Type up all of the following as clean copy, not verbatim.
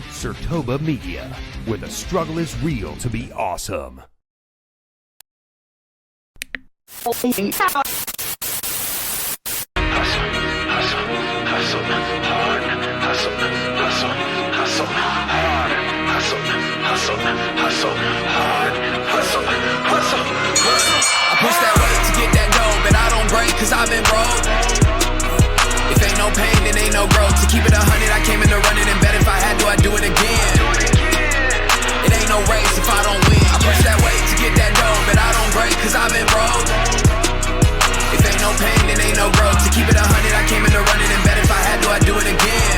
Sertoba Media, where the struggle is real to be awesome. I push that weight to get that dough, but I don't break cause I've been broke. If ain't no pain, then ain't no growth. To keep it 100, I came in to run it and bet if I had to, I'd do it again. It ain't no race if I don't win. I push that weight to get that dough, but I don't break cause I've been broke. If ain't no pain, then ain't no growth. To keep it 100, I came in to run it and bet if I had to, I'd do it again.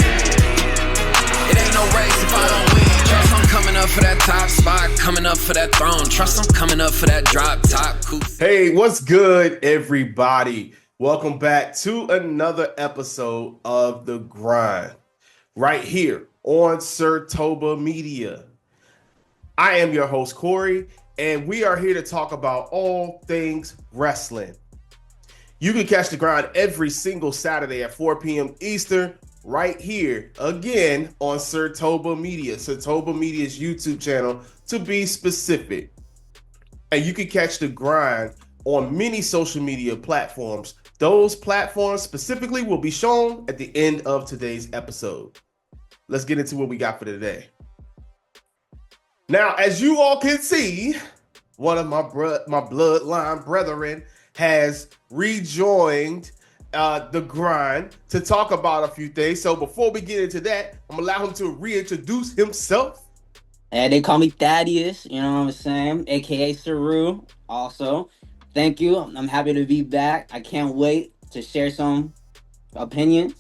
It ain't no race if I don't win. Trust I'm coming up for that top spot, coming up for that throne. Trust I'm coming up for that drop top. Hey, what's good, everybody? Welcome back to another episode of The Grind, right here on Sertoba Media. I am your host, Korrey, and we are here to talk about all things wrestling. You can catch The Grind every single Saturday at 4 p.m. Eastern, right here, again, on Sertoba Media, Sertoba Media's YouTube channel, to be specific. And you can catch The Grind on many social media platforms. Those platforms specifically will be shown at the end of today's episode. Let's get into what we got for today. Now, as you all can see, one of my bloodline brethren has rejoined The Grind to talk about a few things. So before we get into that, I'm gonna allow him to reintroduce himself. And they call me Thaddeus, you know what I'm saying? AKA Saru. Also, thank you. I'm happy to be back. I can't wait to share some opinions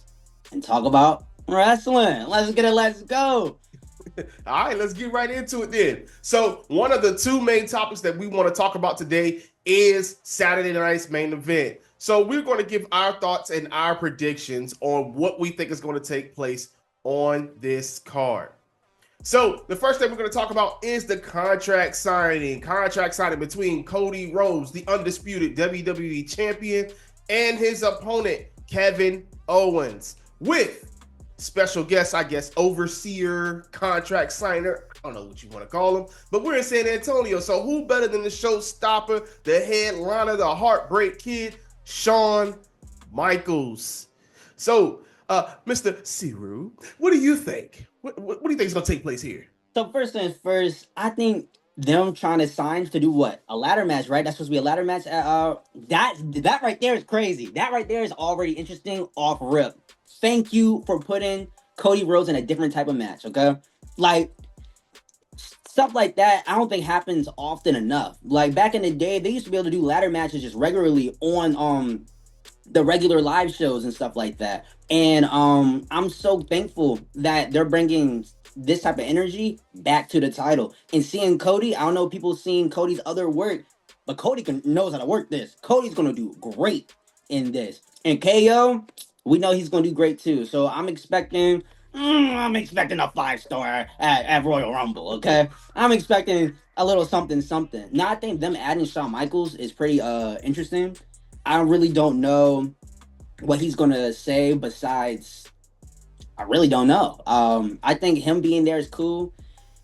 and talk about wrestling. Let's get it. Let's go. All right, let's get right into it then. So one of the two main topics that we want to talk about today is Saturday night's main event. So we're going to give our thoughts and our predictions on what we think is going to take place on this card. So the first thing we're going to talk about is the contract signing between Cody Rhodes, the undisputed WWE champion, and his opponent, Kevin Owens, with special guest, I guess, overseer, contract signer, I don't know what you want to call him, but we're in San Antonio, so who better than the showstopper, the headliner, the Heartbreak Kid, Shawn Michaels. So, Mr. Siru, what do you think? What do you think is going to take place here? So first things first, I think them trying to sign to do what? A ladder match, right? That's supposed to be a ladder match. That right there is crazy. That right there is already interesting off rip. Thank you for putting Cody Rhodes in a different type of match, okay? Like, stuff like that, I don't think happens often enough. Like, back in the day, they used to be able to do ladder matches just regularly on the regular live shows and stuff like that. And I'm so thankful that they're bringing this type of energy back to the title. And seeing Cody, I don't know if people seeing Cody's other work, but Cody knows how to work this. Cody's going to do great in this. And KO, we know he's going to do great too. So I'm expecting a 5-star at Royal Rumble, okay? I'm expecting a little something. Now, I think them adding Shawn Michaels is pretty interesting. I really don't know what he's going to say besides, I really don't know. I think him being there is cool.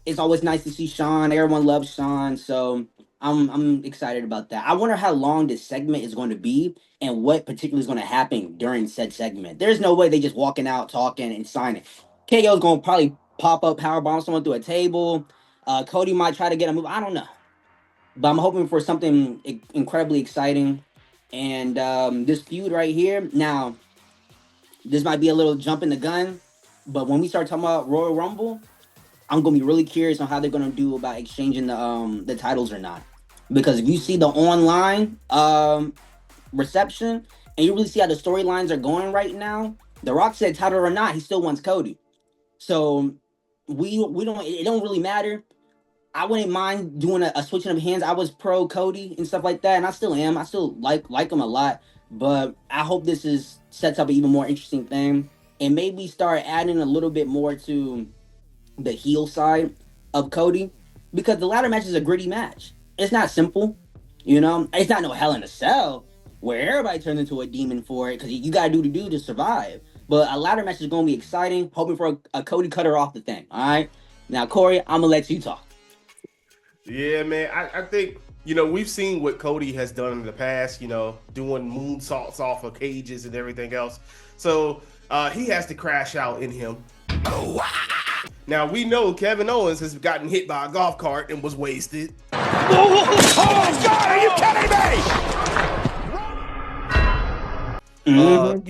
It's always nice to see Shawn. Everyone loves Shawn, so I'm excited about that. I wonder how long this segment is going to be and what particularly is going to happen during said segment. There's no way they just walking out, talking, and signing. KO's going to probably pop up, powerbomb someone through a table. Cody might try to get a move. I don't know. But I'm hoping for something incredibly exciting. And this feud right here, now, this might be a little jump in the gun, but when we start talking about Royal Rumble, I'm going to be really curious on how they're going to do about exchanging the titles or not. Because if you see the online reception, and you really see how the storylines are going right now, The Rock said title or not, he still wants Cody. So it don't really matter. I wouldn't mind doing a switching of hands. I was pro Cody and stuff like that, and I still am. I still like him a lot, but I hope this sets up an even more interesting thing and maybe start adding a little bit more to the heel side of Cody, because the ladder match is a gritty match. It's not simple, you know. It's not no Hell in a Cell where everybody turns into a demon for it, because you gotta do to survive. But a ladder match is going to be exciting. Hoping for a Cody cutter off the thing. All right. Now, Korrey, I'm gonna let you talk. Yeah, man. I think, we've seen what Cody has done in the past, doing moonsaults off of cages and everything else. So he has to crash out in him. Now, we know Kevin Owens has gotten hit by a golf cart and was wasted. Oh, God, are you kidding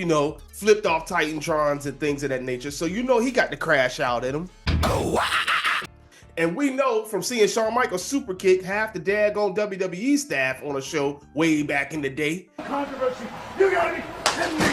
me? Flipped off Titantrons and things of that nature. So, he got to crash out at him. And we know from seeing Shawn Michaels super kick half the daggone WWE staff on a show way back in the day. Controversy. You gotta be kidding me.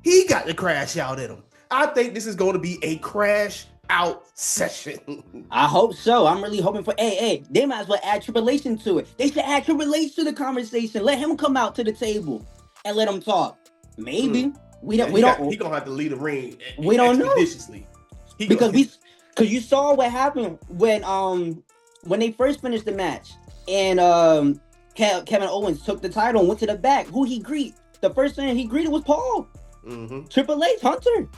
He got to crash out at him. I think this is going to be a crash out session. I hope so. I'm really hoping for. Hey, they might as well add Triple H into it. They should add Triple H to the conversation. Let him come out to the table and let him talk. Maybe we don't. He gonna have to lead the ring. We don't know because you saw what happened when they first finished the match and Kevin Owens took the title and went to the back. Who he greet? The first thing he greeted was Paul. Triple H, Hunter.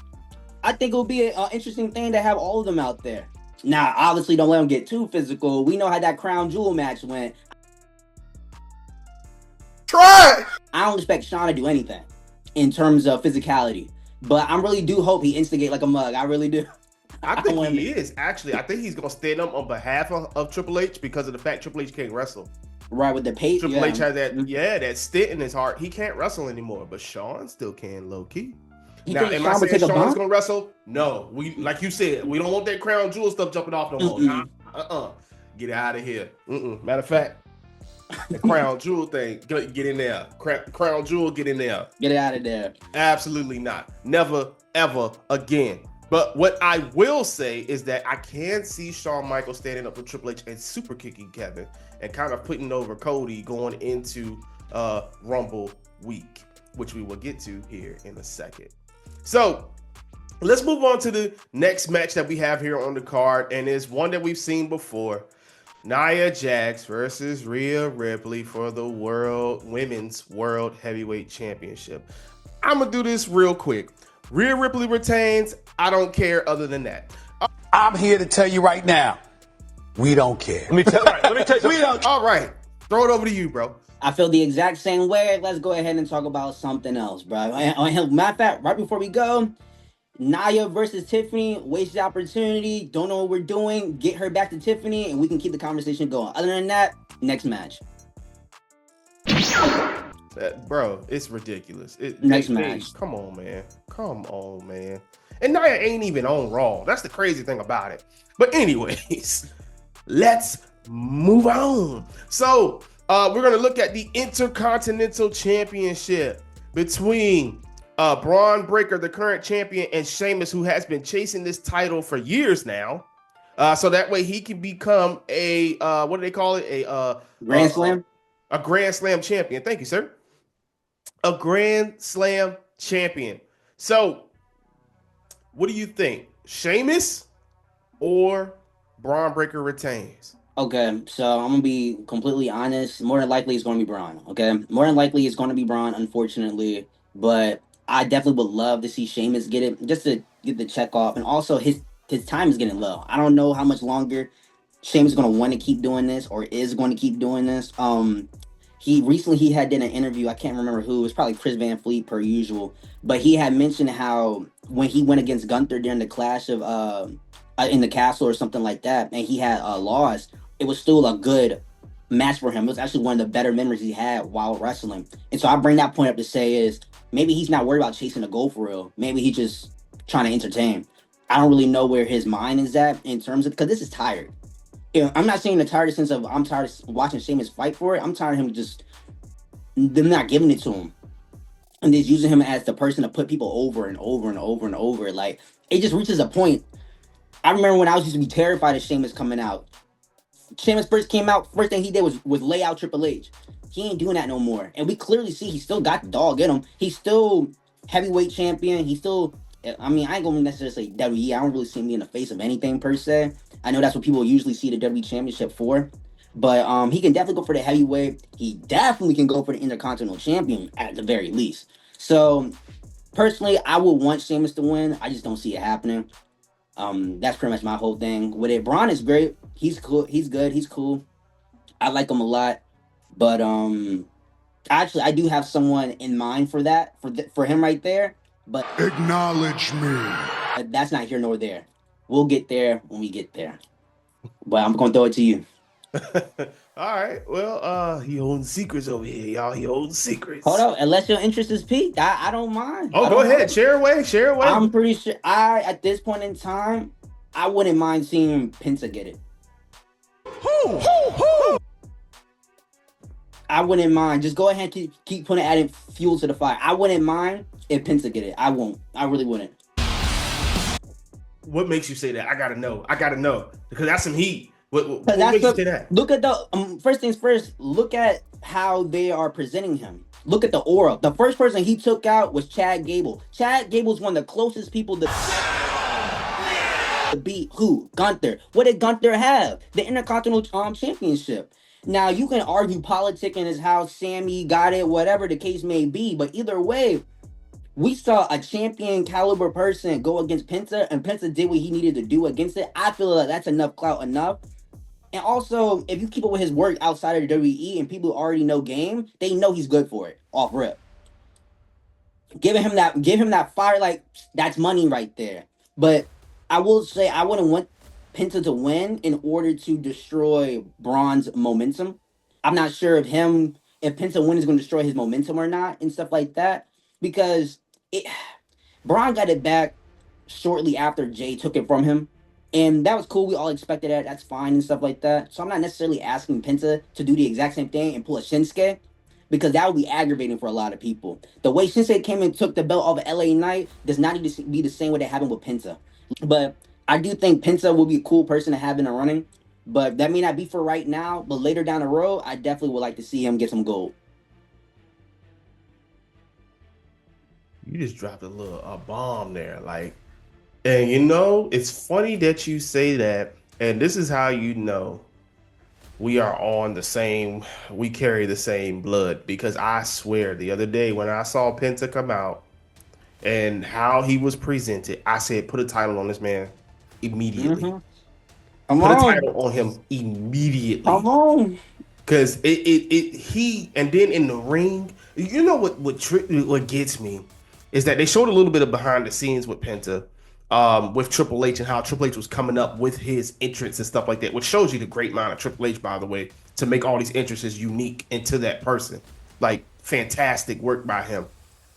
I think it will be an interesting thing to have all of them out there. Now, obviously, don't let them get too physical. We know how that Crown Jewel match went. Try. I don't expect Shawn to do anything in terms of physicality, but I really do hope he instigate like a mug. I really do. I think he is, actually. I think he's going to stand up on behalf of Triple H because of the fact Triple H can't wrestle. Right, with the pace. Triple H has that stint in his heart. He can't wrestle anymore, but Shawn still can, low-key. Now, am I saying Shawn's going to wrestle? No. Like you said, we don't want that Crown Jewel stuff jumping off no more. Get out of here. Matter of fact, the Crown Jewel thing, get in there. Crown Jewel, get in there. Get out of there. Absolutely not. Never, ever again. But what I will say is that I can see Shawn Michaels standing up for Triple H and super kicking Kevin and kind of putting over Cody going into Rumble week, which we will get to here in a second. So let's move on to the next match that we have here on the card, and it's one that we've seen before. Nia Jax versus Rhea Ripley for the Women's World Heavyweight Championship. I'm going to do this real quick. Rhea Ripley retains. I don't care other than that. I'm here to tell you right now, we don't care. Let me tell you. We don't. All right. Throw it over to you, bro. I feel the exact same way. Let's go ahead and talk about something else, bro. Matter of fact, right before we go, Nia versus Tiffany, wasted opportunity. Don't know what we're doing. Get her back to Tiffany, and we can keep the conversation going. Other than that, next match. Bro, it's ridiculous. Next match. Come on, man. Come on, man. And Nia ain't even on Raw. That's the crazy thing about it. But anyways, let's move on. So we're going to look at the Intercontinental Championship between Braun Breaker, the current champion, and Sheamus, who has been chasing this title for years now. So that way he can become a, what do they call it? A Grand Slam? A Grand Slam champion. Thank you, sir. A Grand Slam champion. So what do you think? Sheamus or Braun Breaker retains? Okay, so I'm going to be completely honest. More than likely, it's going to be Braun, okay? More than likely, it's going to be Braun, unfortunately. But I definitely would love to see Sheamus get it, just to get the check off. And also, his time is getting low. I don't know how much longer Sheamus is going to want to keep doing this or is going to keep doing this. He recently had done an interview. I can't remember who. It was probably Chris Van Fleet, per usual. But he had mentioned how when he went against Gunther during the clash of in the castle or something like that, and he had lost, it was still a good match for him. It was actually one of the better memories he had while wrestling. And so I bring that point up to say is maybe he's not worried about chasing a goal for real. Maybe he's just trying to entertain. I don't really know where his mind is at in terms of, because this is tired. I'm not saying the tired in the sense of I'm tired of watching Sheamus fight for it. I'm tired of him them not giving it to him. And just using him as the person to put people over and over and over and over. Like, it just reaches a point. I remember when I used to be terrified of Sheamus coming out. Sheamus first came out, first thing he did was lay out Triple H. He ain't doing that no more. And we clearly see he still got the dog in him. He's still heavyweight champion. He's still, I mean, I ain't going to necessarily say WWE. I don't really see him being the face of anything per se. I know that's what people usually see the WWE Championship for. But he can definitely go for the heavyweight. He definitely can go for the Intercontinental Champion at the very least. So Personally, I would want Sheamus to win. I just don't see it happening. That's pretty much my whole thing with it. Braun is great. He's cool. He's good. He's cool. I like him a lot. But actually, I do have someone in mind for that for him right there. But Acknowledge me. that's not here nor there. We'll get there when we get there. But I'm gonna throw it to you. All right. Well, he owns secrets over here, y'all. He owns secrets. Hold on, unless your interest is piqued, I don't mind. Oh, go ahead. Share away. Share away. I'm pretty sure at this point in time, I wouldn't mind seeing Penta get it. Who? I wouldn't mind. Just go ahead and keep adding fuel to the fire. I wouldn't mind if Penta get it. I won't. I really wouldn't. What makes you say that? I gotta know. Because that's some heat. What makes you say that? Look at the first things first. Look at how they are presenting him. Look at the aura. The first person he took out was Chad Gable. Chad Gable's one of the closest people to beat who? Gunther. What did Gunther have? The Intercontinental Championship. Now you can argue politicking is how Sammy got it, whatever the case may be, but either way, we saw a champion caliber person go against Penta, and Penta did what he needed to do against it. I feel like that's enough clout enough. And also, if you keep up with his work outside of WWE and people who already know game, they know he's good for it off rip. Give him that fire, like that's money right there. But I will say I wouldn't want Penta to win in order to destroy Braun's momentum. I'm not sure if Penta win is going to destroy his momentum or not and stuff like that, because Braun got it back shortly after Jay took it from him. And that was cool. We all expected that. That's fine and stuff like that. So I'm not necessarily asking Penta to do the exact same thing and pull a Shinsuke, because that would be aggravating for a lot of people. The way Shinsuke came and took the belt off of LA Knight does not need to be the same way that happened with Penta. But I do think Penta will be a cool person to have in the running. But that may not be for right now. But later down the road, I definitely would like to see him get some gold. You just dropped a bomb there, like. And you know, it's funny that you say that, and this is how you know we are on the same, we carry the same blood, because I swear the other day when I saw Penta come out and how he was presented, I said, put a title on this man immediately. Mm-hmm. Put a title on him immediately. Come on. Because he, and then in the ring, you know what gets me is that they showed a little bit of behind the scenes with Penta. With Triple H and how Triple H was coming up with his entrance and stuff like that, which shows you the great mind of Triple H, by the way, to make all these entrances unique into that person. Like, fantastic work by him.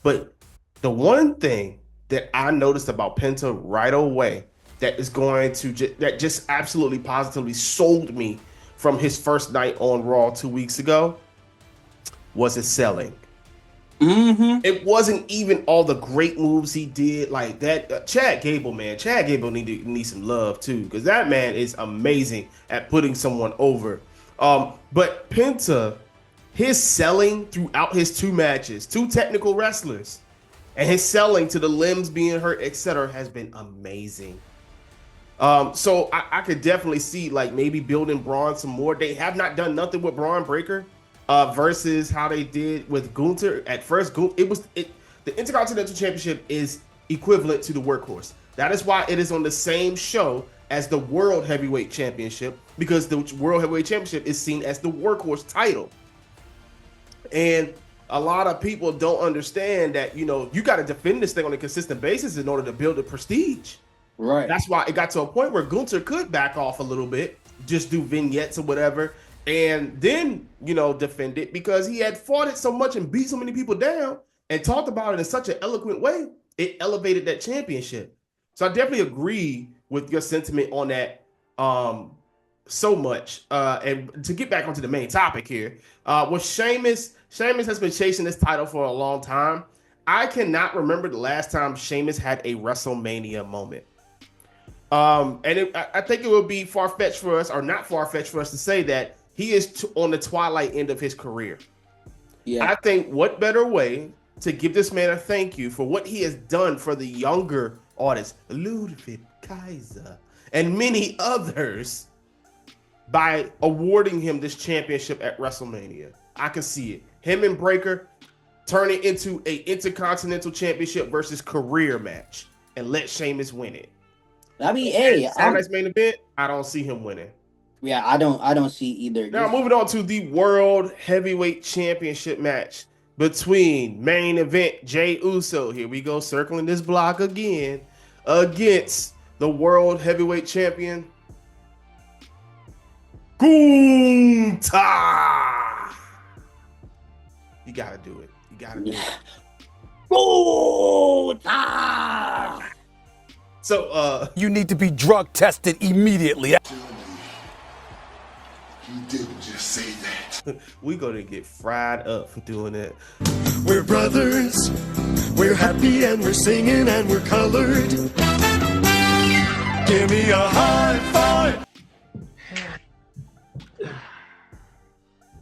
But the one thing that I noticed about Penta right away that is going to that just absolutely positively sold me from his first night on Raw 2 weeks ago was his selling. Mm-hmm. It wasn't even all the great moves he did like that. Chad Gable, man. Chad Gable needs some love too, because that man is amazing at putting someone over. But Penta, his selling throughout his two matches, two technical wrestlers, and his selling to the limbs being hurt, etc., has been amazing. So I could definitely see like maybe building Braun some more. They have not done nothing with Braun Breaker. Versus how they did with Gunther. At first, the Intercontinental Championship is equivalent to the Workhorse. That is why it is on the same show as the World Heavyweight Championship, because the World Heavyweight Championship is seen as the Workhorse title. And a lot of people don't understand that, you know, you got to defend this thing on a consistent basis in order to build the prestige. Right. That's why it got to a point where Gunther could back off a little bit, just do vignettes or whatever, and then, you know, defend it, because he had fought it so much and beat so many people down and talked about it in such an eloquent way. It elevated that championship. So I definitely agree with your sentiment on that so much. And to get back onto the main topic here, with Sheamus has been chasing this title for a long time. I cannot remember the last time Sheamus had a WrestleMania moment. I think it would be far-fetched for us, or not far-fetched for us, to say that he is on the twilight end of his career. Yeah. I think what better way to give this man a thank you for what he has done for the younger artists, Ludwig Kaiser and many others, by awarding him this championship at WrestleMania. I can see it. Him and Breaker, turn it into a Intercontinental Championship versus career match and let Sheamus win it. I mean, hey, Saturday's main event, I don't see him winning. Yeah, I don't see either. Now moving on to the World Heavyweight Championship match between main event Jey Uso. Here we go, circling this block again, against the World Heavyweight Champion Gunther. You gotta do it. You gotta do it. Gunther. So You need to be drug tested immediately. You didn't just say that. we gonna get fried up for doing it. We're brothers, we're happy and we're singing and we're colored. Give me a high five.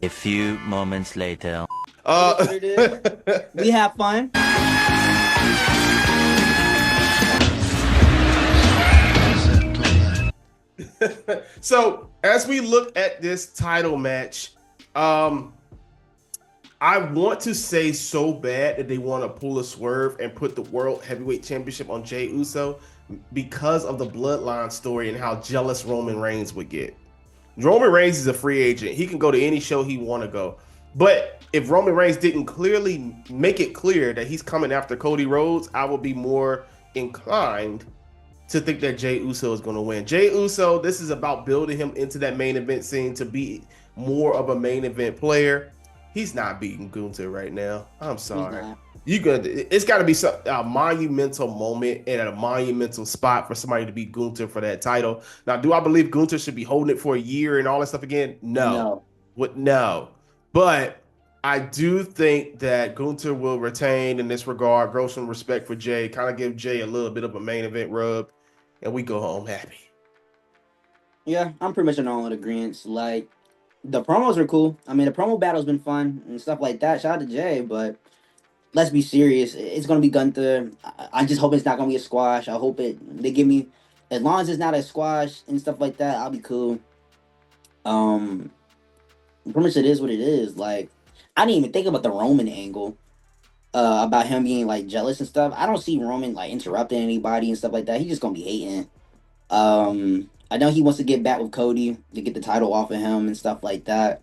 A few moments later. We have fun. So as we look at this title match, I want to say so bad that they want to pull a swerve and put the World Heavyweight Championship on Jey Uso because of the bloodline story and how jealous Roman Reigns would get. Roman Reigns is a free agent. He can go to any show he want to go. But if Roman Reigns didn't clearly make it clear that he's coming after Cody Rhodes, I would be more inclined to think that Jey Uso is going to win. Jey Uso, this is about building him into that main event scene to be more of a main event player. He's not beating Gunther right now. I'm sorry. It's got to be a monumental moment and at a monumental spot for somebody to beat Gunther for that title. Now, do I believe Gunther should be holding it for a year and all that stuff again? No. No. But I do think that Gunther will retain in this regard, grow some respect for Jey, kind of give Jey a little bit of a main event rub, and we go home happy. Yeah, I'm pretty much in all in agreement. Like, the promos are cool. I mean, the promo battle's been fun and stuff like that. Shout out to Jey, but let's be serious. It's going to be Gunther. I just hope it's not going to be a squash. I hope they give me, as long as it's not a squash and stuff like that, I'll be cool. Pretty much it is what it is. Like, I didn't even think about the Roman angle, about him being, like, jealous and stuff. I don't see Roman, like, interrupting anybody and stuff like that. He's just going to be hating. I know he wants to get back with Cody to get the title off of him and stuff like that.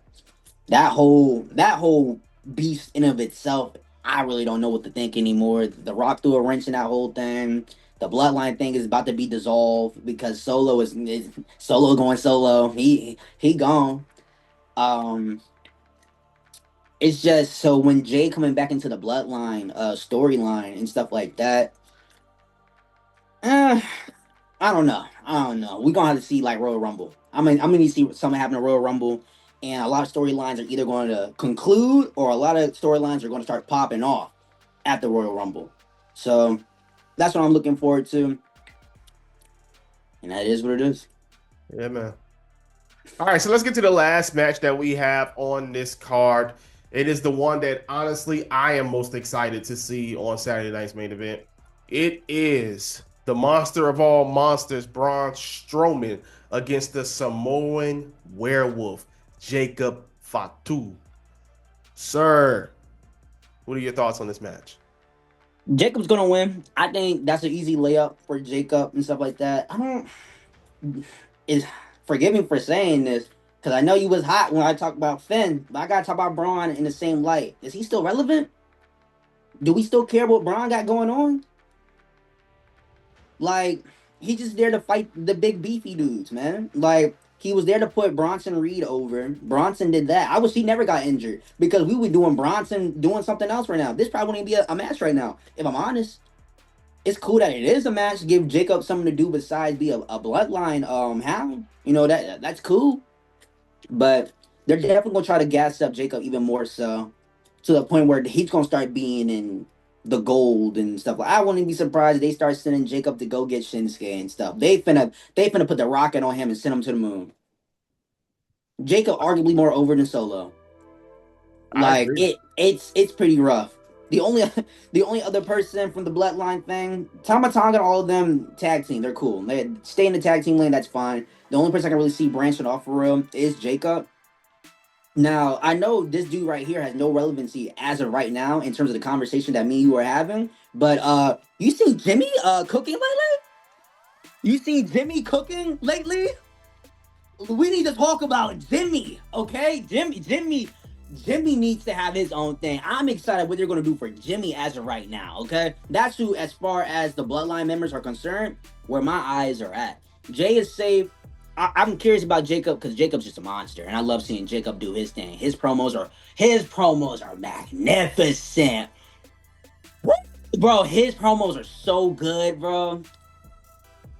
That whole beast in of itself, I really don't know what to think anymore. The Rock threw a wrench in that whole thing. The bloodline thing is about to be dissolved because Solo is Solo going solo. He gone. It's just so when Jey coming back into the bloodline storyline and stuff like that. I don't know. We're gonna have to see like Royal Rumble. I'm gonna need to see something happen to Royal Rumble, and a lot of storylines are either going to conclude or a lot of storylines are going to start popping off at the Royal Rumble. So that's what I'm looking forward to, and that is what it is. Yeah, man. All right, so let's get to the last match that we have on this card. It is the one that honestly I am most excited to see on Saturday night's main event. It is the monster of all monsters, Braun Strowman, against the Samoan werewolf, Jacob Fatu. Sir, what are your thoughts on this match? Jacob's gonna win. I think that's an easy layup for Jacob and stuff like that. Forgive me for saying this, because I know you was hot when I talked about Finn, but I gotta talk about Braun in the same light. Is he still relevant? Do we still care what Braun got going on? Like, he's just there to fight the big beefy dudes, man. Like, he was there to put Bronson Reed over. Bronson did that. I wish he never got injured, because we would doing Bronson doing something else right now. This probably wouldn't be a match right now, if I'm honest. It's cool that it is a match. Give Jacob something to do besides be a bloodline hound. You know, that's cool. But they're definitely going to try to gas up Jacob even more so, to the point where he's going to start being in the gold and stuff. Like, I wouldn't be surprised if they start sending Jacob to go get Shinsuke and stuff. They finna put the rocket on him and send him to the moon. Jacob arguably more over than Solo. Like, it's pretty rough. The only other person from the bloodline thing, Tama Tonga and all of them tag team, they're cool. They stay in the tag team lane, that's fine. The only person I can really see branching off for real is Jacob. Now, I know this dude right here has no relevancy as of right now in terms of the conversation that me and you are having, but you see Jimmy cooking lately? You see Jimmy cooking lately? We need to talk about Jimmy, okay? Jimmy needs to have his own thing. I'm excited what they're gonna do for Jimmy as of right now, okay? That's who, as far as the bloodline members are concerned, where my eyes are at. Jay is safe. I'm curious about Jacob because Jacob's just a monster, and I love seeing Jacob do his thing. His promos are magnificent. Bro, his promos are so good, bro.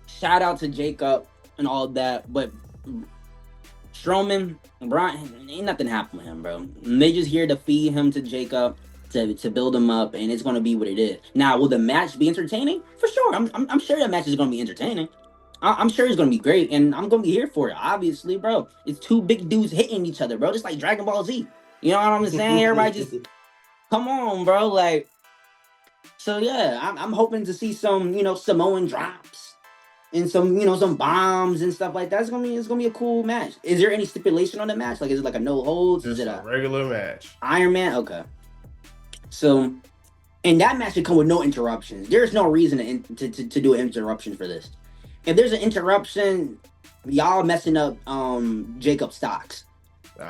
Shout out to Jacob and all of that, but Strowman and Brian, ain't nothing happened with him, bro. They just here to feed him to Jacob to build him up, and it's gonna be what it is. Now, will the match be entertaining? For sure. I'm sure that match is gonna be entertaining. I'm sure it's gonna be great, and I'm gonna be here for it. Obviously, bro. It's two big dudes hitting each other, bro. Just like Dragon Ball Z. You know what I'm saying? Everybody just come on, bro. Like, so yeah, I'm hoping to see some, Samoan drops and some bombs and stuff like that. It's gonna be a cool match. Is there any stipulation on the match? Like, is it like a no holds? Just Is it a regular match? Iron Man? Okay. So, and that match should come with no interruptions. There's no reason to do an interruption for this. If there's an interruption, y'all messing up Jacob's stocks.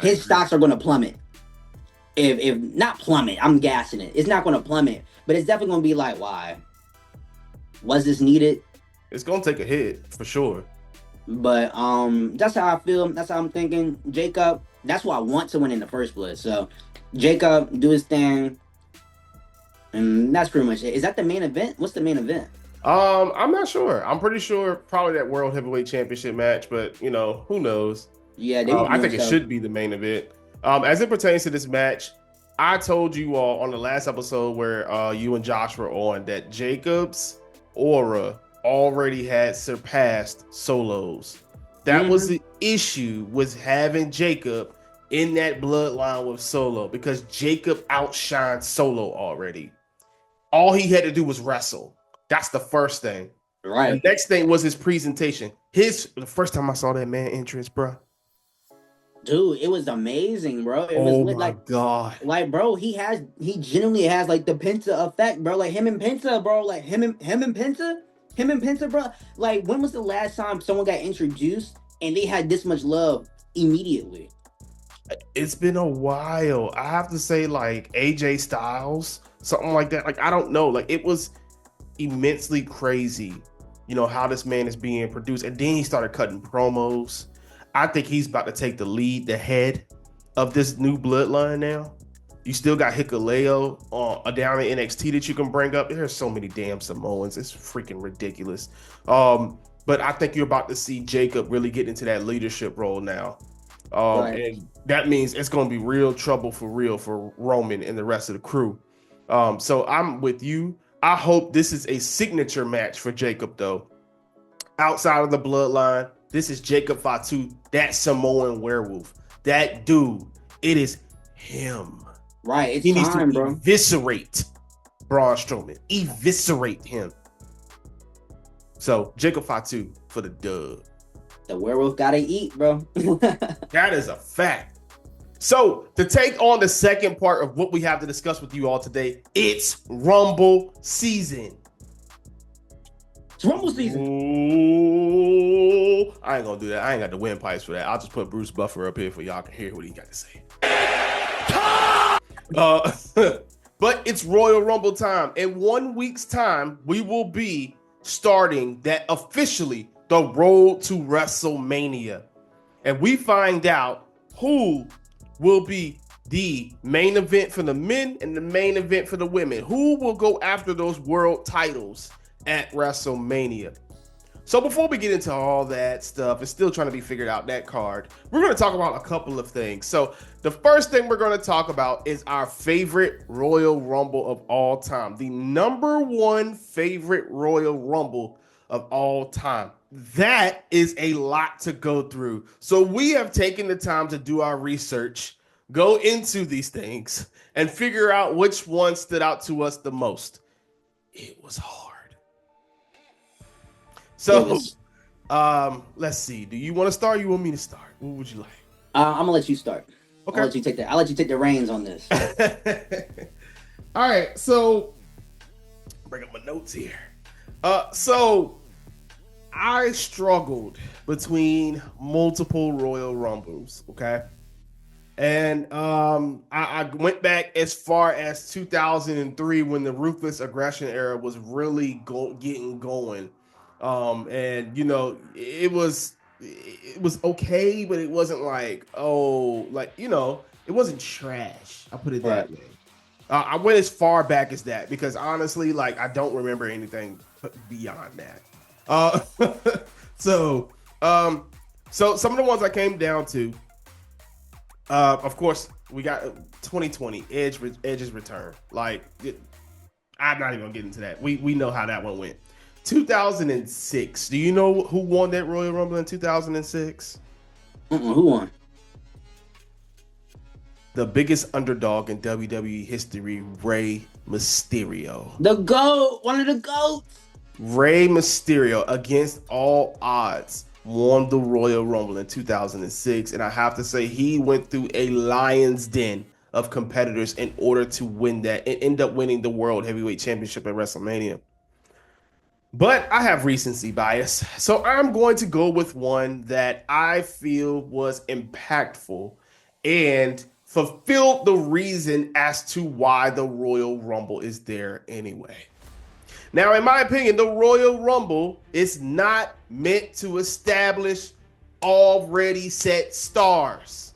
His stocks are gonna plummet. If not plummet, I'm gassing it. It's not gonna plummet, but it's definitely gonna be like, why? Was this needed? It's gonna take a hit for sure. But that's how I feel. That's how I'm thinking. Jacob, that's why I want to win in the first place. So Jacob, do his thing. And that's pretty much it. Is that the main event? What's the main event? I'm not sure. I'm pretty sure probably that World Heavyweight Championship match, but who knows? Yeah, I think it should be the main event. As it pertains to this match, I told you all on the last episode where you and Josh were on that Jacob's aura already had surpassed Solo's. That was the issue, was having Jacob in that bloodline with Solo, because Jacob outshined Solo already. All he had to do was wrestle. That's the first thing. Right. The next thing was his presentation. The first time I saw that man entrance, bro. Dude, it was amazing, bro. It Oh was my God. Like, bro, he genuinely has like the Penta effect, bro. Like him and Penta, bro. Like him and Penta, bro. Like, when was the last time someone got introduced and they had this much love immediately? It's been a while. I have to say, like AJ Styles, something like that. Like, I don't know. Like, it was immensely crazy, how this man is being produced. And then he started cutting promos. I think he's about to take the head of this new bloodline now. You still got Hikuleo down in NXT that you can bring up. There's so many damn Samoans. It's freaking ridiculous. But I think you're about to see Jacob really get into that leadership role now. Right. And that means it's going to be real trouble for Roman and the rest of the crew. So I'm with you. I hope this is a signature match for Jacob, though. Outside of the bloodline, this is Jacob Fatu, that Samoan werewolf. That dude, it is him. Right, it's he needs time, to bro. Eviscerate Braun Strowman. Eviscerate him. So, Jacob Fatu for the dub. The werewolf gotta eat, bro. That is a fact. So, to take on the second part of what we have to discuss with you all today, it's Rumble season. It's Rumble season. Ooh, I ain't gonna do that. I ain't got the windpipes for that. I'll just put Bruce Buffer up here for y'all can hear what he got to say. But it's Royal Rumble time. In 1 week's time, we will be starting that officially the road to WrestleMania. And we find out who will be the main event for the men and the main event for the women. Who will go after those world titles at WrestleMania? So before we get into all that stuff, it's still trying to be figured out, that card, we're going to talk about a couple of things. So the first thing we're going to talk about is our favorite Royal Rumble of all time. The number one favorite Royal Rumble of all time. That is a lot to go through. So we have taken the time to do our research, go into these things, and figure out which one stood out to us the most. It was hard. So, let's see. Do you want to start or you want me to start? What would you like? I'm gonna let you start. I'll let you take the reins on this. All right, so bring up my notes here. So I struggled between multiple Royal Rumbles, okay? And I went back as far as 2003 when the Ruthless Aggression era was really getting going. And you know, it was okay, but it wasn't like, oh, like, you know, it wasn't trash. I'll put it that way. I went as far back as that because honestly, like, I don't remember anything beyond that. So some of the ones I came down to, of course, we got 2020 Edge's return. Like, I'm not even gonna get into that. We know how that one went. 2006. Do you know who won that Royal Rumble in 2006? Who won? The biggest underdog in WWE history, Rey Mysterio. The GOAT, one of the GOATs. Rey Mysterio, against all odds, won the Royal Rumble in 2006. And I have to say, he went through a lion's den of competitors in order to win that and end up winning the World Heavyweight Championship at WrestleMania. But I have recency bias, so I'm going to go with one that I feel was impactful and fulfilled the reason as to why the Royal Rumble is there anyway. Now, in my opinion, the Royal Rumble is not meant to establish already set stars.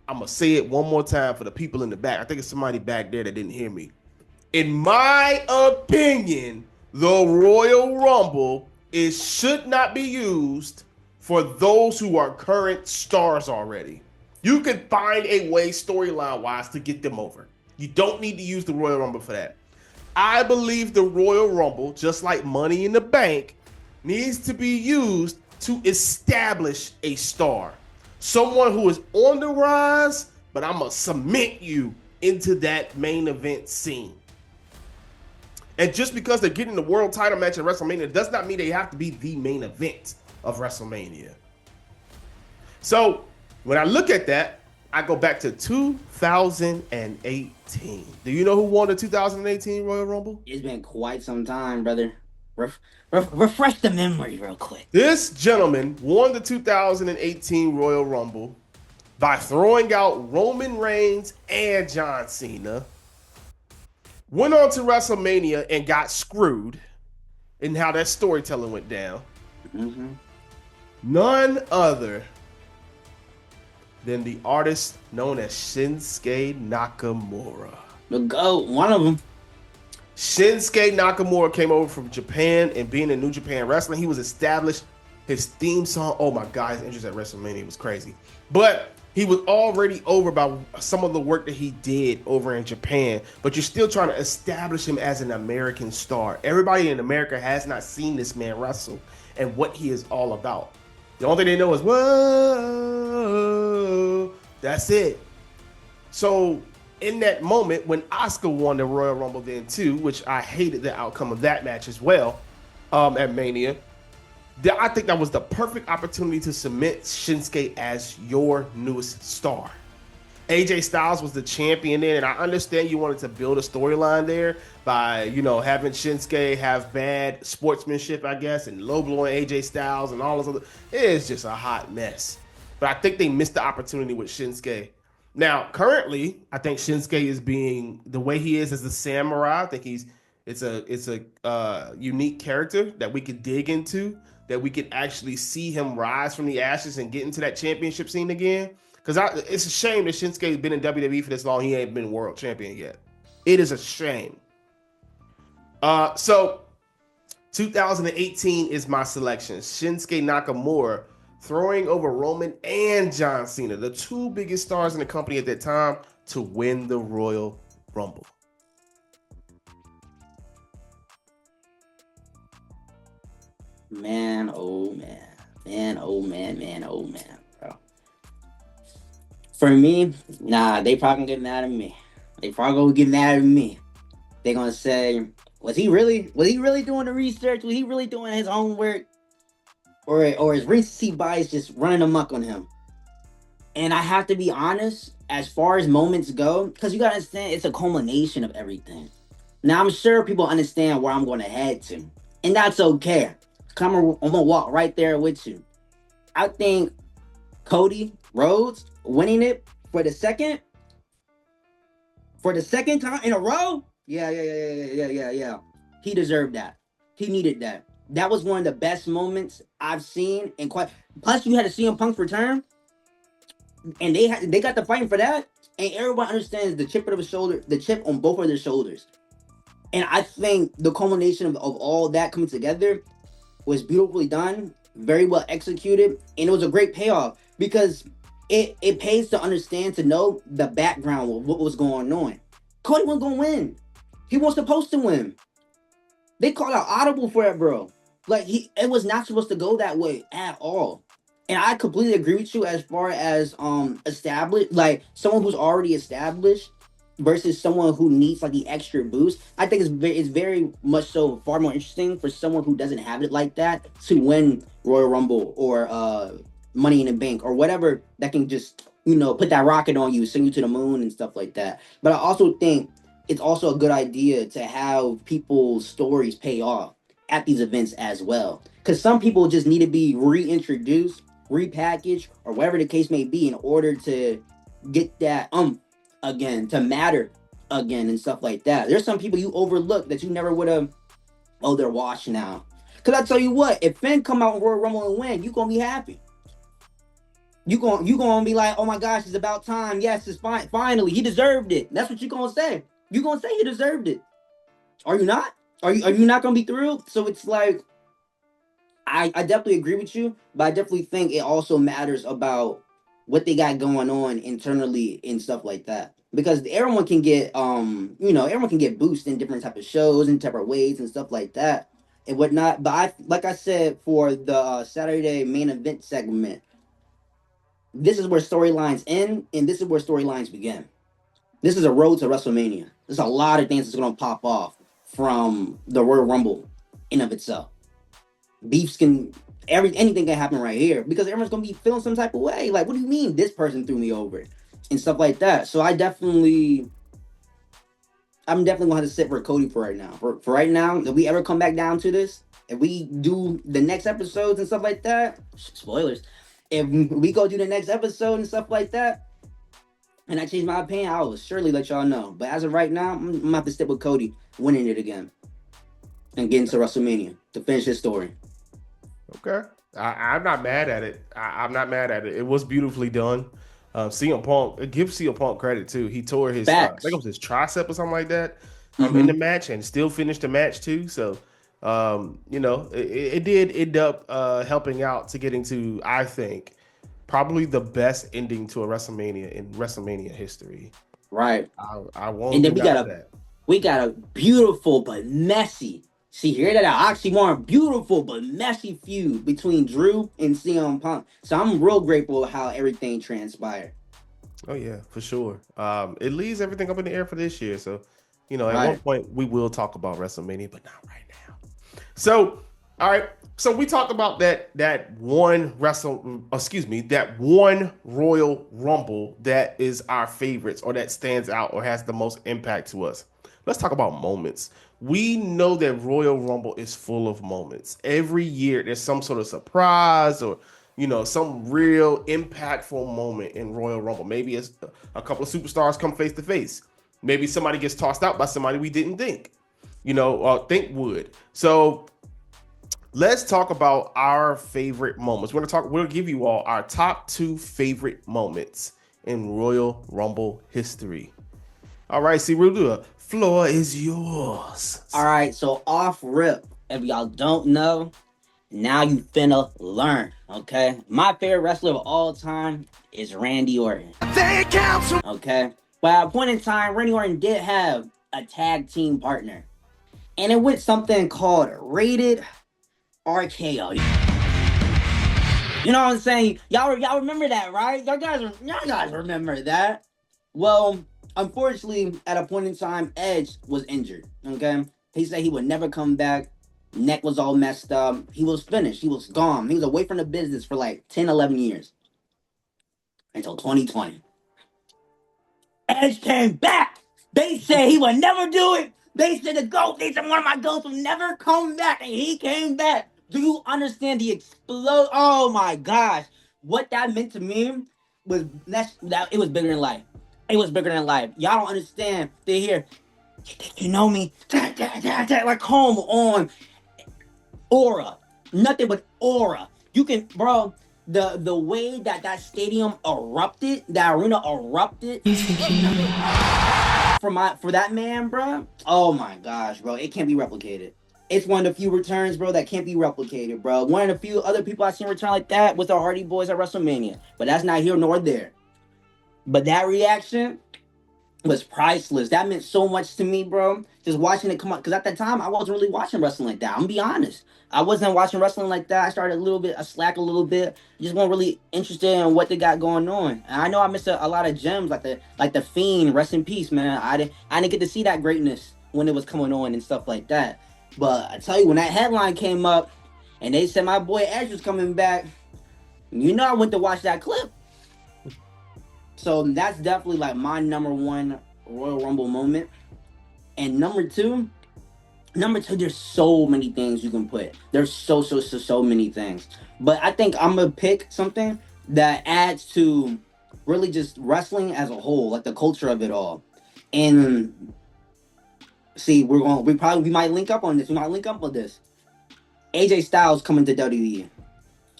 I'm going to say it one more time for the people in the back. I think it's somebody back there that didn't hear me. In my opinion, the Royal Rumble should not be used for those who are current stars already. You can find a way storyline-wise to get them over. You don't need to use the Royal Rumble for that. I believe the Royal Rumble, just like Money in the Bank, needs to be used to establish a star. Someone who is on the rise, but I'm going to cement you into that main event scene. And just because they're getting the world title match at WrestleMania does not mean they have to be the main event of WrestleMania. So when I look at that, I go back to 2018. Do you know who won the 2018 Royal Rumble? It's been quite some time, brother. Refresh the memory real quick. This gentleman won the 2018 Royal Rumble by throwing out Roman Reigns and John Cena. Went on to WrestleMania and got screwed in how that storytelling went down. Mm-hmm. None other than the artist known as Shinsuke Nakamura. The GOAT, one of them. Shinsuke Nakamura came over from Japan, and being in New Japan Wrestling, he was established. His theme song, oh my God, his interest at WrestleMania was crazy. But he was already over by some of the work that he did over in Japan, but you're still trying to establish him as an American star. Everybody in America has not seen this man wrestle and what he is all about. The only thing they know is, whoa, that's it. So in that moment, when Asuka won the Royal Rumble then too, which I hated the outcome of that match as well, at Mania, I think that was the perfect opportunity to cement Shinsuke as your newest star. AJ Styles was the champion then, and I understand you wanted to build a storyline there by, you know, having Shinsuke have bad sportsmanship, I guess, and low blowing AJ Styles and all this other. It's just a hot mess. But I think they missed the opportunity with Shinsuke. Now, currently, I think Shinsuke is being the way he is as a samurai. I think it's a unique character that we could dig into, that we could actually see him rise from the ashes and get into that championship scene again. Because it's a shame that Shinsuke has been in WWE for this long. He ain't been world champion yet. It is a shame. So 2018 is my selection. Shinsuke Nakamura throwing over Roman and John Cena, the two biggest stars in the company at that time, to win the Royal Rumble. Man, oh man. Man, oh man, man, oh man, bro. For me, nah, they probably gonna get mad at me. They probably gonna get mad at me. They're gonna say, was he really doing the research? Was he really doing his own work? Or is recency bias just running amok on him? And I have to be honest, as far as moments go, because you gotta understand it's a culmination of everything. Now I'm sure people understand where I'm going to head to, and that's okay. I'm gonna walk right there with you. I think Cody Rhodes winning it for the second time in a row. Yeah. He deserved that. He needed that. That was one of the best moments I've seen in quite. Plus, you had to see CM Punk's return, and they got the fighting for that. And everyone understands the chip of the shoulder, the chip on both of their shoulders. And I think the culmination of all that coming together was beautifully done, very well executed, and it was a great payoff because it pays to understand, to know the background of what was going on. Cody wasn't going to win. He wasn't supposed to win. They called out audible for it, bro. Like, it was not supposed to go that way at all. And I completely agree with you as far as established, like someone who's already established versus someone who needs like the extra boost. I think it's very much so far more interesting for someone who doesn't have it like that to win Royal Rumble or Money in the Bank or whatever that can just, put that rocket on you, send you to the moon and stuff like that. But I also think it's also a good idea to have people's stories pay off at these events as well. Because some people just need to be reintroduced, repackaged, or whatever the case may be in order to get that again, to matter again and stuff like that. There's some people you overlook that you never would have, they're washed now. Because I tell you what, if Finn come out in Royal Rumble and win, you going to be happy. You going to be like, oh my gosh, it's about time. Yes, it's fine. Finally, he deserved it. That's what you're going to say. You're going to say he deserved it. Are you not? Are you not going to be thrilled? So it's like, I definitely agree with you, but I definitely think it also matters about what they got going on internally and stuff like that. Because everyone can get, everyone can get boosted in different type of shows and type of ways and stuff like that and whatnot. But like I said, for the Saturday main event segment, this is where storylines end and this is where storylines begin. This is a road to WrestleMania. There's a lot of things that's going to pop off from the Royal Rumble in of itself. Anything can happen right here because everyone's going to be feeling some type of way. Like, what do you mean this person threw me over? And stuff like that. So I'm definitely going to have to sit for Cody for right now. For right now, if we ever come back down to this, if we do the next episodes and stuff like that, spoilers, if we go do the next episode and stuff like that, and I change my opinion, I will surely let y'all know. But as of right now, I'm going to have to stick with Cody winning it again and getting to WrestleMania to finish his story. Okay. I'm not mad at it. I'm not mad at it. It was beautifully done. CM Punk, give CM Punk credit too. He tore his, I think it was his tricep or something like that in the match and still finished the match too. So, it did end up helping out to getting to, I think, probably the best ending to a WrestleMania in WrestleMania history. Right. I won't. And then we got a beautiful but messy. See, hear that oxymoron, beautiful but messy feud between Drew and CM Punk. So I'm real grateful how everything transpired. Oh yeah, for sure. It leaves everything up in the air for this year. So, at one point we will talk about WrestleMania, but not right now. So, all right. So we talked about that one Royal Rumble that is our favorites or that stands out or has the most impact to us. Let's talk about moments. We know that Royal Rumble is full of moments. Every year there's some sort of surprise or, some real impactful moment in Royal Rumble. Maybe it's a couple of superstars come face to face. Maybe somebody gets tossed out by somebody we didn't think would. So let's talk about our favorite moments. We'll give you all our top 2 favorite moments in Royal Rumble history. All right, see, we'll do a floor is yours. All right, so off rip, if y'all don't know, now you finna learn, okay? My favorite wrestler of all time is Randy Orton. Okay? But at a point in time, Randy Orton did have a tag team partner. And it went something called Rated RKO. You know what I'm saying? Y'all remember that, right? Y'all guys remember that. Well, unfortunately, at a point in time, Edge was injured, okay? He said he would never come back. Neck was all messed up. He was finished. He was gone. He was away from the business for like 10, 11 years. until 2020. Edge came back. They said he would never do it. They said the GOAT, they said one of my GOATs will never come back, and he came back. Do you understand the explode? Oh my gosh. What that meant to me was that it was bigger than life. It was bigger than life. Y'all don't understand. They hear, you know me? Like, come on. Aura. Nothing but aura. You can, bro, the way that stadium erupted, that arena erupted. For that man, bro. Oh my gosh, bro. It can't be replicated. It's one of the few returns, bro, that can't be replicated, bro. One of the few other people I've seen return like that was the Hardy Boys at WrestleMania. But that's not here nor there. But that reaction was priceless. That meant so much to me, bro. Just watching it come out. Because at that time, I wasn't really watching wrestling like that. I'm going to be honest. I wasn't watching wrestling like that. I started a slack a little bit. Just wasn't really interested in what they got going on. And I know I missed a lot of gems like the Fiend, rest in peace, man. I didn't get to see that greatness when it was coming on and stuff like that. But I tell you, when that headline came up and they said my boy Edge was coming back, you know I went to watch that clip. So that's definitely like my number one Royal Rumble moment. And number two, there's so many things you can put. There's so many things. But I think I'm gonna pick something that adds to really just wrestling as a whole, like the culture of it all. And see, we might link up on this. AJ Styles coming to WWE.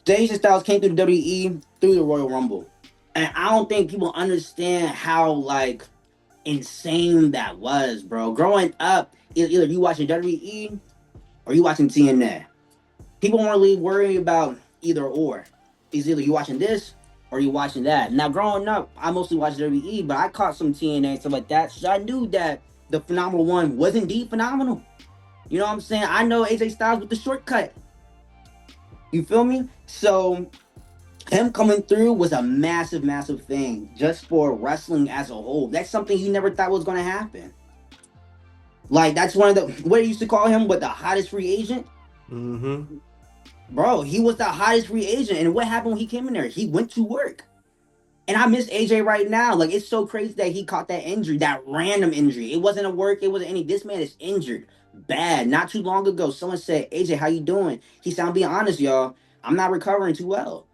AJ Styles came through the WWE through the Royal Rumble. And I don't think people understand how like insane that was, bro. Growing up, either you watching WWE or you watching TNA. People weren't really worried about either or. It's either you watching this or you watching that. Now, growing up, I mostly watched WWE, but I caught some TNA and stuff like that. So I knew that the Phenomenal One was indeed phenomenal. You know what I'm saying? I know AJ Styles with the shortcut. You feel me? So him coming through was a massive thing just for wrestling as a whole. That's something you never thought was going to happen. Like, that's one of the, what they used to call him, the hottest free agent? Mm-hmm. Bro, he was the hottest free agent. And what happened when he came in there? He went to work. And I miss AJ right now. Like, it's so crazy that he caught that injury, that random injury. It wasn't a work. It wasn't any. This man is injured bad. Not too long ago, someone said, AJ, how you doing? He said, I'm being honest, y'all. I'm not recovering too well.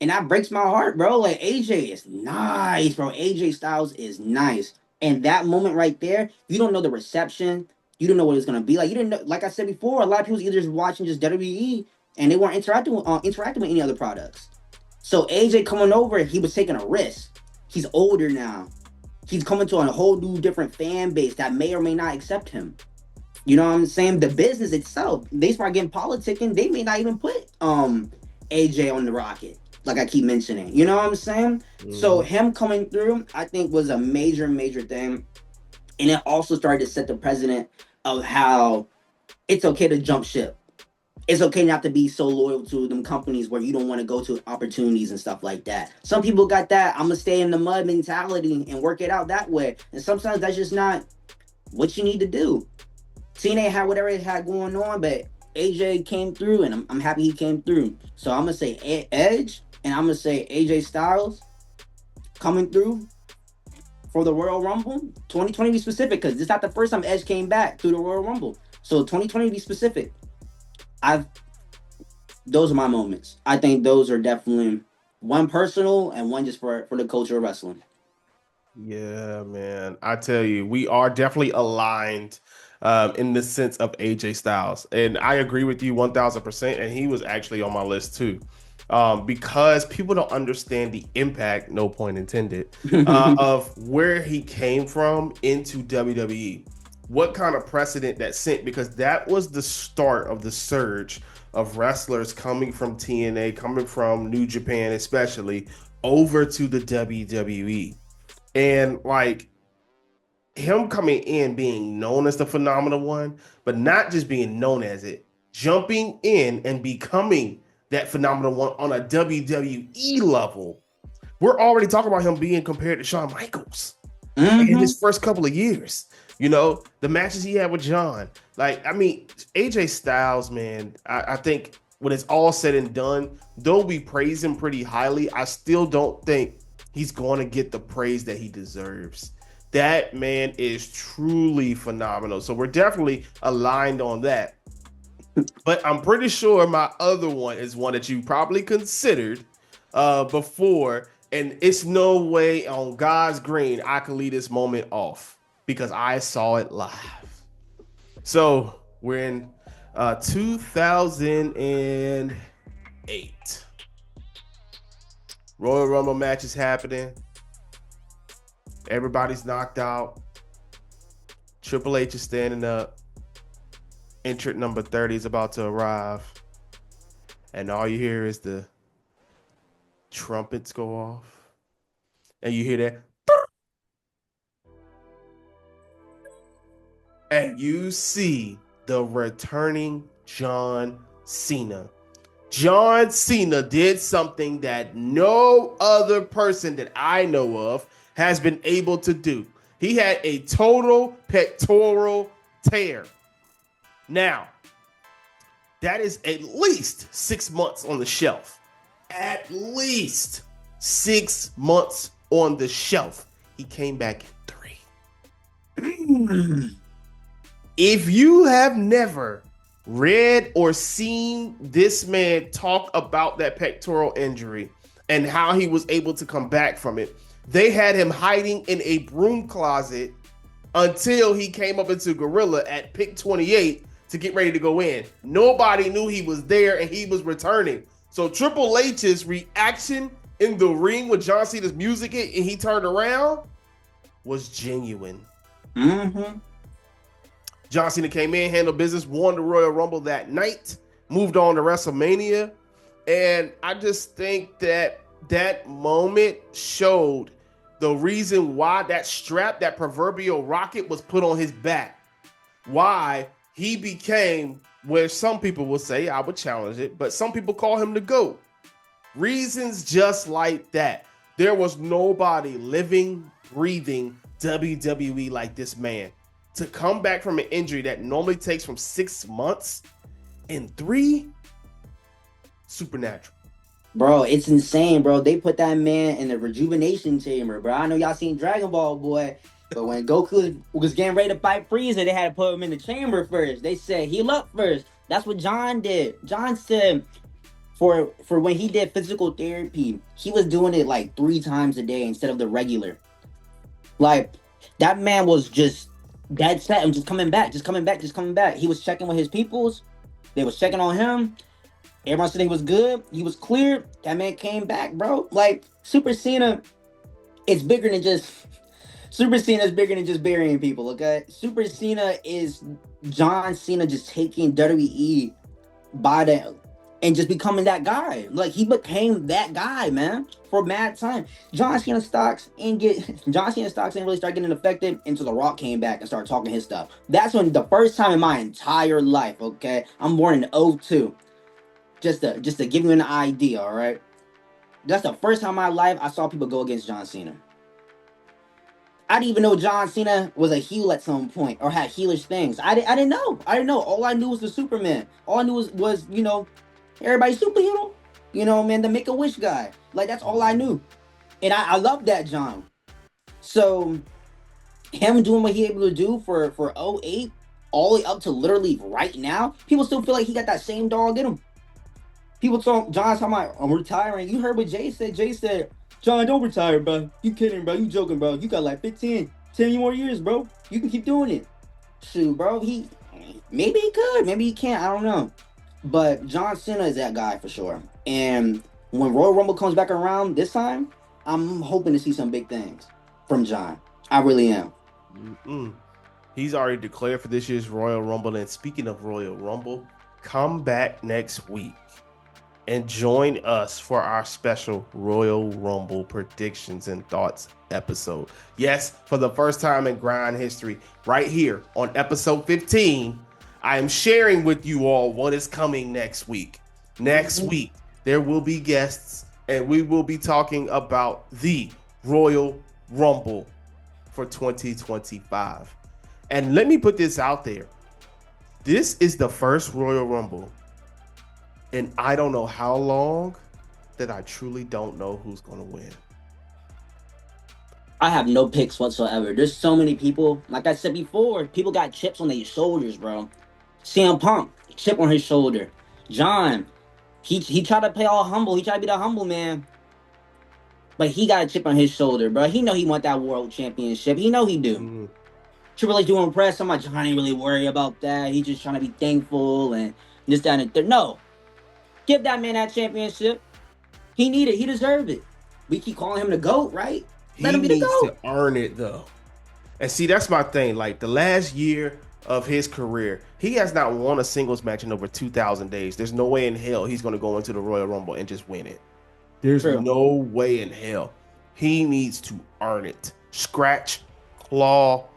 And that breaks my heart, bro. Like, AJ is nice, bro. AJ Styles is nice. And that moment right there, you don't know the reception. You don't know what it's going to be like. You didn't know, like I said before, a lot of people either just watching just WWE and they weren't interacting with any other products. So AJ coming over, he was taking a risk. He's older now. He's coming to a whole new different fan base that may or may not accept him. You know what I'm saying? The business itself, they start getting politicking. They may not even put AJ on the rocket, like I keep mentioning. You know what I'm saying? Mm. So him coming through, I think, was a major thing. And it also started to set the precedent of how it's okay to jump ship. It's okay not to be so loyal to them companies where you don't want to go to opportunities and stuff like that. Some people got that I'm going to stay in the mud mentality and work it out that way. And sometimes that's just not what you need to do. TNA had whatever it had going on, but AJ came through, and I'm happy he came through. So I'm going to say Edge, and I'm going to say AJ Styles coming through for the Royal Rumble. 2020 be specific, because this is not the first time Edge came back through the Royal Rumble. So 2020 be specific. Those are my moments. I think those are definitely one personal and one just for the culture of wrestling. Yeah, man. I tell you, we are definitely aligned in the sense of AJ Styles. And I agree with you 1000%. And he was actually on my list too. Because people don't understand the impact, no point intended, of where he came from into WWE. What kind of precedent that set, because that was the start of the surge of wrestlers coming from TNA, coming from New Japan especially, over to the WWE. And like him coming in being known as the Phenomenal One, but not just being known as it, jumping in and becoming that Phenomenal One on a WWE level. We're already talking about him being compared to Shawn Michaels in his first couple of years. You know, the matches he had with John. Like, I mean, AJ Styles, man, I think when it's all said and done, though we praise him pretty highly, I still don't think he's going to get the praise that he deserves. That man is truly phenomenal. So we're definitely aligned on that. But I'm pretty sure my other one is one that you probably considered before. And it's no way on God's green I could leave this moment off because I saw it live. So we're in 2008. Royal Rumble match is happening. Everybody's knocked out. Triple H is standing up. Entrant number 30 is about to arrive. And all you hear is the trumpets go off. And you hear that. And you see the returning John Cena. John Cena did something that no other person that I know of has been able to do. He had a total pectoral tear. Now, that is at least 6 months on the shelf. At least 6 months on the shelf. He came back in 3. If you have never read or seen this man talk about that pectoral injury and how he was able to come back from it, they had him hiding in a broom closet until he came up into Gorilla at pick 28 to get ready to go in. Nobody knew he was there and he was returning. So Triple H's reaction in the ring when John Cena's music hit and he turned around was genuine. Mm-hmm. John Cena came in, handled business, won the Royal Rumble that night, moved on to WrestleMania. And I just think that that moment showed the reason why that strap, that proverbial rocket, was put on his back. Why he became, where some people will say, I would challenge it, but some people call him the GOAT. Reasons just like that. There was nobody living, breathing WWE like this man. To come back from an injury that normally takes from 6 months in 3, supernatural. Bro, it's insane, bro. They put that man in the rejuvenation chamber, bro. I know y'all seen Dragon Ball, boy. But when Goku was getting ready to fight Frieza, they had to put him in the chamber first. They said, heal up first. That's what John did. John said for when he did physical therapy, he was doing it like 3 times a day instead of the regular. Like, that man was just dead set and just coming back. He was checking with his peoples. They was checking on him. Everyone said he was good. He was clear. That man came back, bro. Like, Super Cena is bigger than just... Super Cena is bigger than just burying people, okay? Super Cena is John Cena just taking WWE by the... and just becoming that guy. Like, he became that guy, man, for mad time. John Cena stocks ain't really start getting affected until The Rock came back and started talking his stuff. That's when the first time in my entire life, okay? I'm born in 2002. Just to give you an idea, all right? That's the first time in my life I saw people go against John Cena. I didn't even know John Cena was a heel at some point or had heelish things. I didn't know. All I knew was the Superman. All I knew was you know, everybody's superhero. You know, man, the Make-A-Wish guy. Like, that's all I knew. And I love that John. So, him doing what he able to do for 08, all the way up to literally right now, people still feel like he got that same dog in him. People John's talking about, I'm retiring. You heard what Jay said. Jay said, John, don't retire, bro. You kidding, bro. You joking, bro. You got like 10 more years, bro. You can keep doing it. Shoot, bro. Maybe he could. Maybe he can't. I don't know. But John Cena is that guy for sure. And when Royal Rumble comes back around this time, I'm hoping to see some big things from John. I really am. He's already declared for this year's Royal Rumble. And speaking of Royal Rumble, come back next week and join us for our special Royal Rumble predictions and thoughts episode. Yes, for the first time in grind history, right here on episode 15, I am sharing with you all what is coming next week. Next week, there will be guests and we will be talking about the Royal Rumble for 2025. And let me put this out there. This is the first Royal Rumble and I don't know how long that I truly don't know who's going to win. I have no picks whatsoever. There's so many people. Like I said before, people got chips on their shoulders, bro. CM Punk, chip on his shoulder. John, he tried to play all humble. He tried to be the humble man. But he got a chip on his shoulder, bro. He know he want that world championship. He know he do. Mm. Triple H doing press. I'm like, John ain't really worry about that. He just trying to be thankful and this, that, and the third. No. Give that man that championship. He need it. He deserve it. We keep calling him the GOAT, right? Let him be the needs GOAT. to earn it, though. And see, that's my thing. Like, the last year of his career, he has not won a singles match in over 2,000 days. There's no way in hell he's going to go into the Royal Rumble and just win it. There's no way in hell. He needs to earn it. Scratch, claw,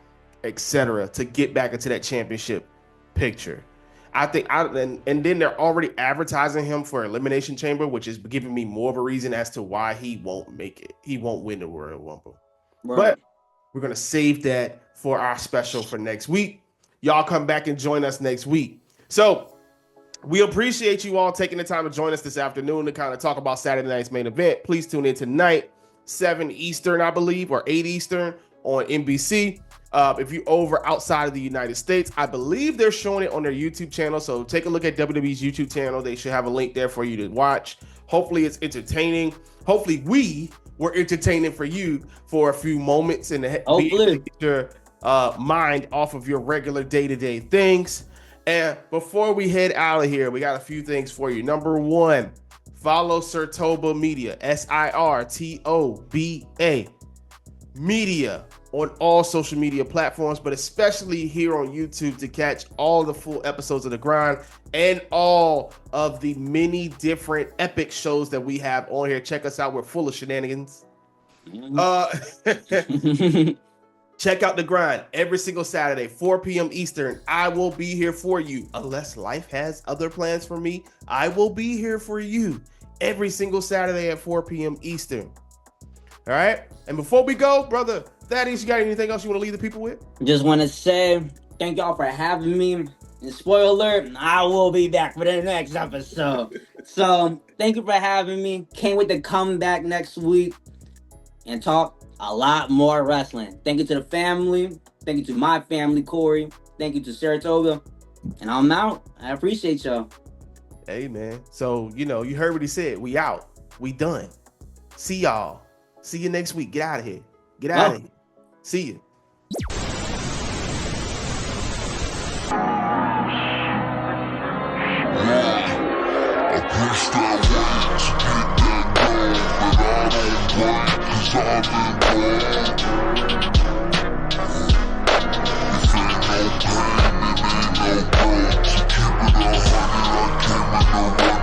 etc. to get back into that championship picture. I think, and then they're already advertising him for Elimination Chamber, which is giving me more of a reason as to why he won't make it. He won't win the Royal Rumble. Right. But we're going to save that for our special for next week. Y'all come back and join us next week. So we appreciate you all taking the time to join us this afternoon to kind of talk about Saturday night's main event. Please tune in tonight, 7 Eastern, I believe, or 8 Eastern on NBC. If you're over outside of the United States, I believe they're showing it on their YouTube channel. So take a look at WWE's YouTube channel. They should have a link there for you to watch. Hopefully it's entertaining. Hopefully we were entertaining for you for a few moments and get your mind off of your regular day-to-day things. And before we head out of here, we got a few things for you. Number one, follow Sirtoba Media, SIRTOBA Media on all social media platforms, but especially here on YouTube to catch all the full episodes of The Grind and all of the many different epic shows that we have on here. Check us out. We're full of shenanigans. Check out The Grind every single Saturday, 4 p.m. Eastern. I will be here for you. Unless life has other plans for me, I will be here for you every single Saturday at 4 p.m. Eastern. All right? And before we go, brother Thaddeus, you got anything else you want to leave the people with? Just want to say thank y'all for having me. And spoiler alert, I will be back for the next episode. So thank you for having me. Can't wait to come back next week and talk a lot more wrestling. Thank you to the family. Thank you to my family, Korrey. Thank you to Saratoga. And I'm out. I appreciate y'all. Hey, man. So, you heard what he said. We out. We done. See y'all. See you next week. Get out of here. Get out of here. See you. I pushed that way to get that gold, but I don't break 'cause I'm involved. If ain't no pain, it ain't no growth. To keep it 100, I came in the right.